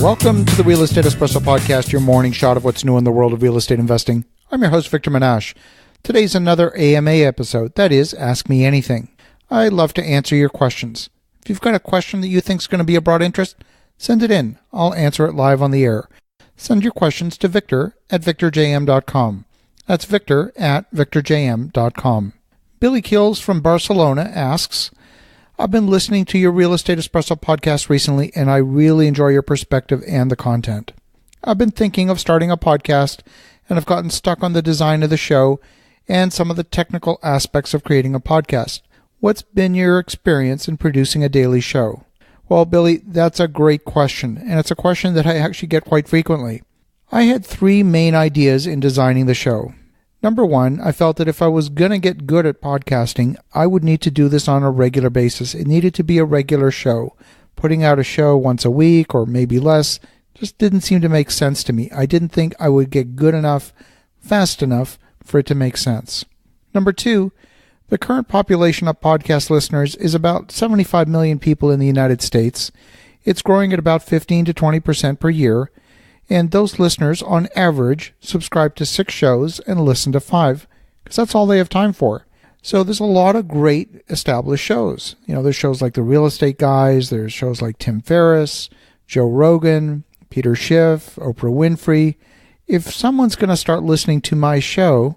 Welcome to the Real Estate Espresso Podcast, your morning shot of what's new in the world of real estate investing. I'm your host, Victor Menashe. Today's another AMA episode, that is, Ask Me Anything. I love to answer your questions. If you've got a question that you think is going to be of broad interest, send it in. I'll answer it live on the air. Send your questions to victor@victorjm.com. That's victor@victorjm.com. Billy Kills from Barcelona asks, I've been listening to your Real Estate Espresso podcast recently, and I really enjoy your perspective and the content. I've been thinking of starting a podcast, and I've gotten stuck on the design of the show and some of the technical aspects of creating a podcast. What's been your experience in producing a daily show? Well, Billy, that's a great question, and it's a question that I actually get quite frequently. I had three main ideas in designing the show. Number one, I felt that if I was going to get good at podcasting, I would need to do this on a regular basis. It needed to be a regular show. Putting out a show once a week or maybe less just didn't seem to make sense to me. I didn't think I would get good enough, fast enough for it to make sense. Number two, the current population of podcast listeners is about 75 million people in the United States. It's growing at about 15 to 20% per year. And those listeners, on average, subscribe to 6 shows and listen to 5, because that's all they have time for. So there's a lot of great established shows. You know, there's shows like The Real Estate Guys, there's shows like Tim Ferriss, Joe Rogan, Peter Schiff, Oprah Winfrey. If someone's going to start listening to my show,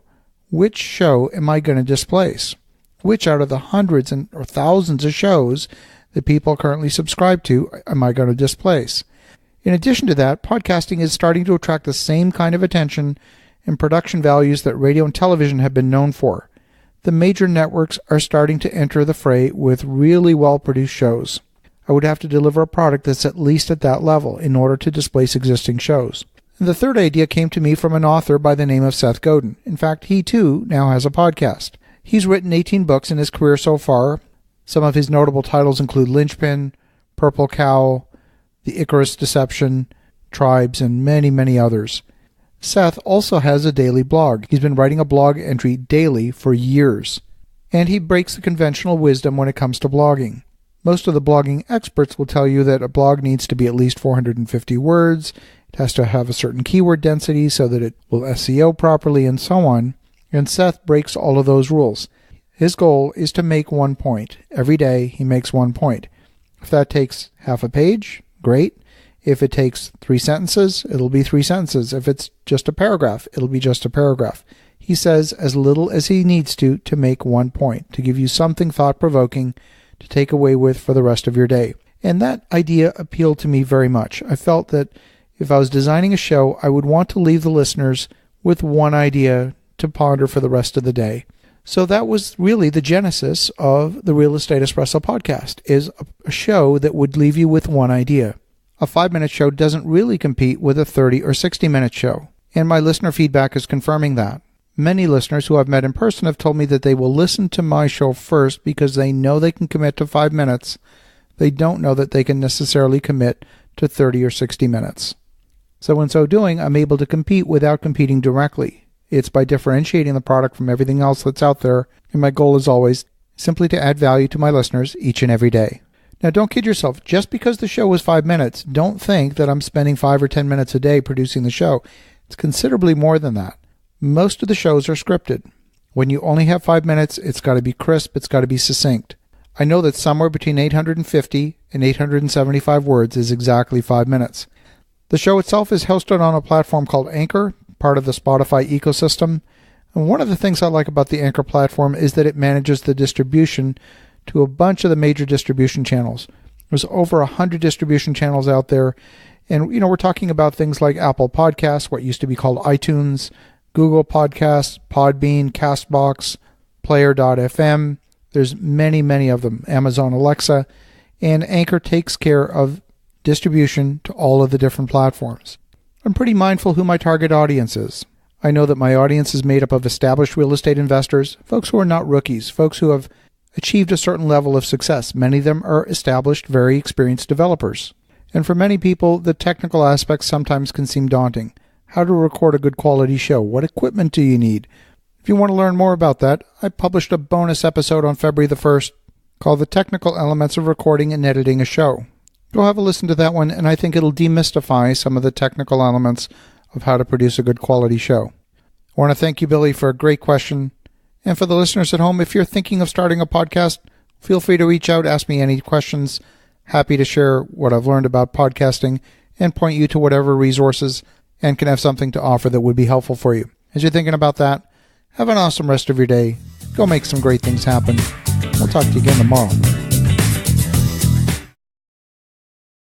which show am I going to displace? Which out of the hundreds or thousands of shows that people currently subscribe to am I going to displace? In addition to that, podcasting is starting to attract the same kind of attention and production values that radio and television have been known for. The major networks are starting to enter the fray with really well-produced shows. I would have to deliver a product that's at least at that level in order to displace existing shows. And the third idea came to me from an author by the name of Seth Godin. In fact, he too now has a podcast. He's written 18 books in his career so far. Some of his notable titles include Lynchpin, Purple Cow, The Icarus Deception, Tribes, and many, many others. Seth also has a daily blog. He's been writing a blog entry daily for years, and he breaks the conventional wisdom when it comes to blogging. Most of the blogging experts will tell you that a blog needs to be at least 450 words, it has to have a certain keyword density so that it will SEO properly, and so on, and Seth breaks all of those rules. His goal is to make one point. Every day he makes one point. If that takes half a page, great. If it takes 3 sentences, it'll be 3 sentences. If it's just a paragraph, it'll be just a paragraph. He says as little as he needs to make one point, to give you something thought-provoking to take away with for the rest of your day. And that idea appealed to me very much. I felt that if I was designing a show, I would want to leave the listeners with one idea to ponder for the rest of the day. So that was really the genesis of the Real Estate Espresso podcast, is a show that would leave you with one idea. A 5-minute show doesn't really compete with a 30 or 60-minute show, and my listener feedback is confirming that. Many listeners who I've met in person have told me that they will listen to my show first because they know they can commit to 5 minutes. They don't know that they can necessarily commit to 30 or 60 minutes. So in so doing, I'm able to compete without competing directly. It's by differentiating the product from everything else that's out there, and my goal is always simply to add value to my listeners each and every day. Now, don't kid yourself. Just because the show was 5 minutes, don't think that I'm spending 5 or 10 minutes a day producing the show. It's considerably more than that. Most of the shows are scripted. When you only have 5 minutes, it's got to be crisp, it's got to be succinct. I know that somewhere between 850 and 875 words is exactly 5 minutes. The show itself is hosted on a platform called Anchor, part of the Spotify ecosystem. And one of the things I like about the Anchor platform is that it manages the distribution to a bunch of the major distribution channels. There's over 100 distribution channels out there. And, we're talking about things like Apple Podcasts, what used to be called iTunes, Google Podcasts, Podbean, Castbox, Player.fm. There's many, many of them. Amazon Alexa. And Anchor takes care of distribution to all of the different platforms. I'm pretty mindful who my target audience is. I know that my audience is made up of established real estate investors, folks who are not rookies, folks who have achieved a certain level of success. Many of them are established, very experienced developers. And for many people, the technical aspects sometimes can seem daunting. How to record a good quality show? What equipment do you need? If you want to learn more about that, I published a bonus episode on February the 1st called The Technical Elements of Recording and Editing a Show. Go have a listen to that one, and I think it'll demystify some of the technical elements of how to produce a good quality show. I want to thank you, Billy, for a great question. And for the listeners at home, if you're thinking of starting a podcast, feel free to reach out, ask me any questions. Happy to share what I've learned about podcasting and point you to whatever resources and can have something to offer that would be helpful for you. As you're thinking about that, have an awesome rest of your day. Go make some great things happen. We'll talk to you again tomorrow.